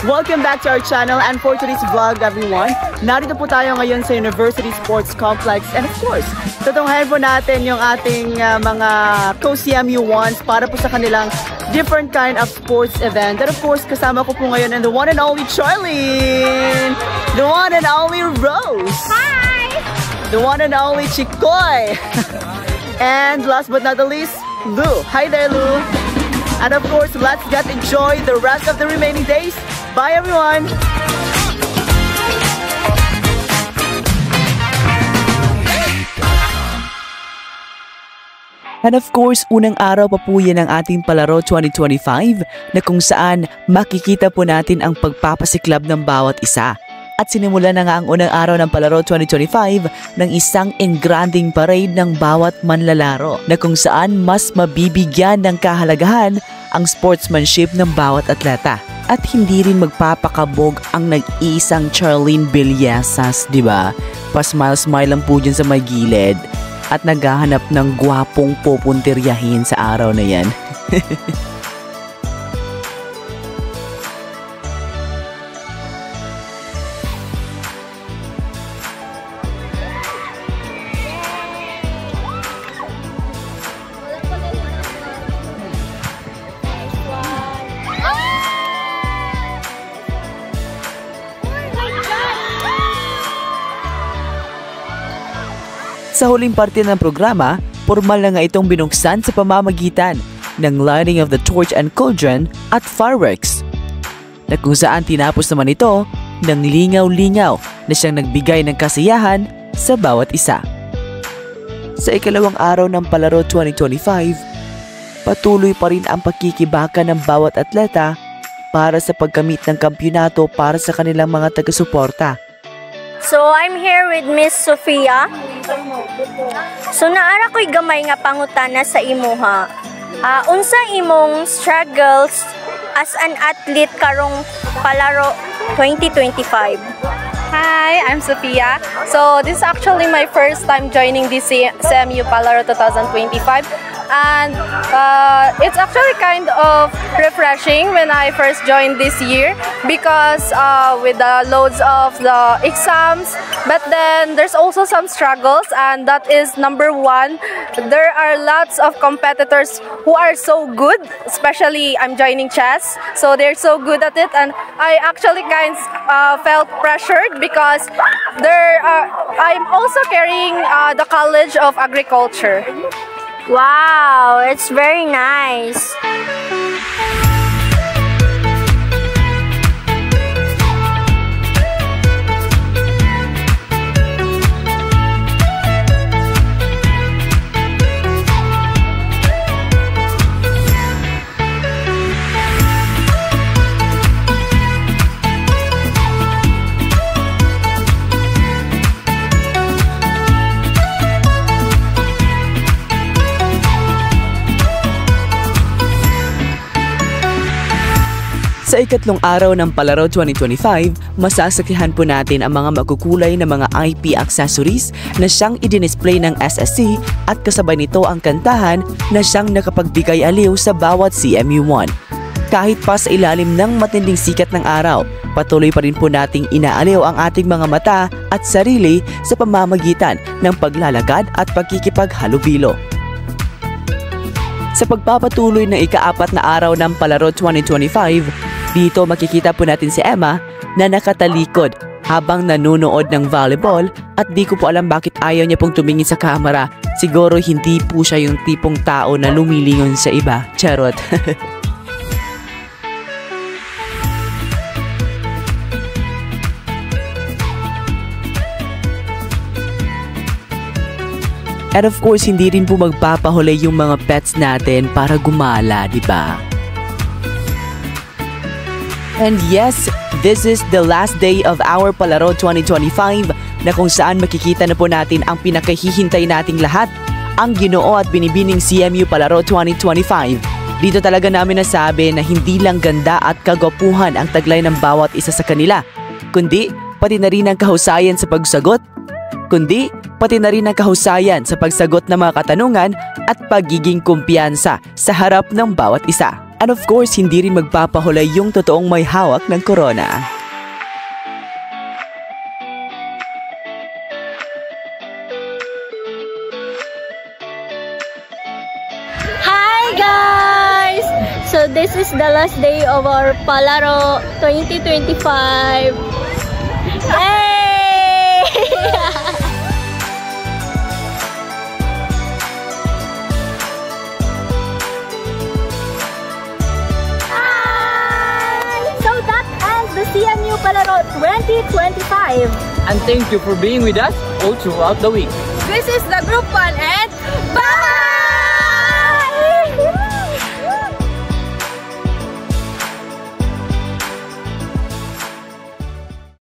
Welcome back to our channel, and for today's vlog, everyone, narito po tayo ngayon sa University Sports Complex, and of course, tutunghayan po natin yung ating mga co-CMU ones para po sa kanilang different kind of sports event. And of course, kasama ko po ngayon and the one and only Charlene, the one and only Rose, hi, the one and only Chikoy, and last but not the least, Lou. Hi there, Lou. And of course, let's get to enjoy the rest of the remaining days. Bye, everyone! And of course, unang araw pa po yan ng ating Palaro 2025 na kung saan makikita po natin ang pagpapasiklab ng bawat isa. At sinimula na nga ang unang araw ng Palaro 2025 ng isang engranding parade ng bawat manlalaro na kung saan mas mabibigyan ng kahalagahan ang sportsmanship ng bawat atleta. At hindi rin magpapakabog ang nag-iisang Charlene Villesas, di ba? Pa-smile-smile lang po dyan sa may gilid at naghahanap ng gwapong pupuntiryahin sa araw na yan. Sa huling parte ng programa, formal na nga itong binuksan sa pamamagitan ng lighting of the torch and cauldron at fireworks, na kung saan tinapos naman ito ng lingaw-lingaw na siyang nagbigay ng kasiyahan sa bawat isa. Sa ikalawang araw ng Palaro 2025, patuloy pa rin ang pagkikibaka ng bawat atleta para sa pagkamit ng kampyonato para sa kanilang mga taga-suporta. So I'm here with Miss Sofia. So naara ko'y gamay nga pangutana sa imuha. Unsa imong struggles as an athlete karong Palaro 2025? Hi, I'm Sophia. So this is actually my first time joining this CMU Palaro 2025. And it's actually kind of refreshing when I first joined this year because with the loads of the exams, but then there's also some struggles, and that is number one. There are lots of competitors who are so good, especially I'm joining chess, so they're so good at it, and I actually kind of felt pressured because I'm also carrying the College of Agriculture. Wow, it's very nice. Sa ikatlong araw ng Palaro 2025, masasakihan po natin ang mga makukulay na mga IP accessories na siyang i-display ng SSC at kasabay nito ang kantahan na siyang nakapagbigay aliw sa bawat CMU1. Kahit pa sa ilalim ng matinding sikat ng araw, patuloy pa rin po nating inaaliw ang ating mga mata at sarili sa pamamagitan ng paglalakad at pagkikipaghalubilo. Sa pagpapatuloy ng ika-4 na araw ng Palaro 2025, dito makikita po natin si Emma na nakatalikod habang nanonood ng volleyball at di ko po alam bakit ayaw niya pong tumingin sa camera. Siguro hindi po siya yung tipong tao na lumilingon sa iba. Charot. And of course, hindi rin po magpapahuli yung mga pets natin para gumala, di ba? And yes, this is the last day of our Palaro 2025 na kung saan makikita na po natin ang pinakahihintay nating lahat, ang ginoo at binibining CMU Palaro 2025. Dito talaga namin nasabi na hindi lang ganda at kagwapuhan ang taglay ng bawat isa sa kanila, kundi pati na rin ang kahusayan sa pagsagot ng mga katanungan at pagiging kumpiyansa sa harap ng bawat isa. And of course, hindi rin magpapahulay yung totoong may hawak ng corona. Hi guys! So this is the last day of our Palaro 2025. Hey! So that ends the CMU Palaro 2025. And thank you for being with us all throughout the week. This is the Group 1 and bye!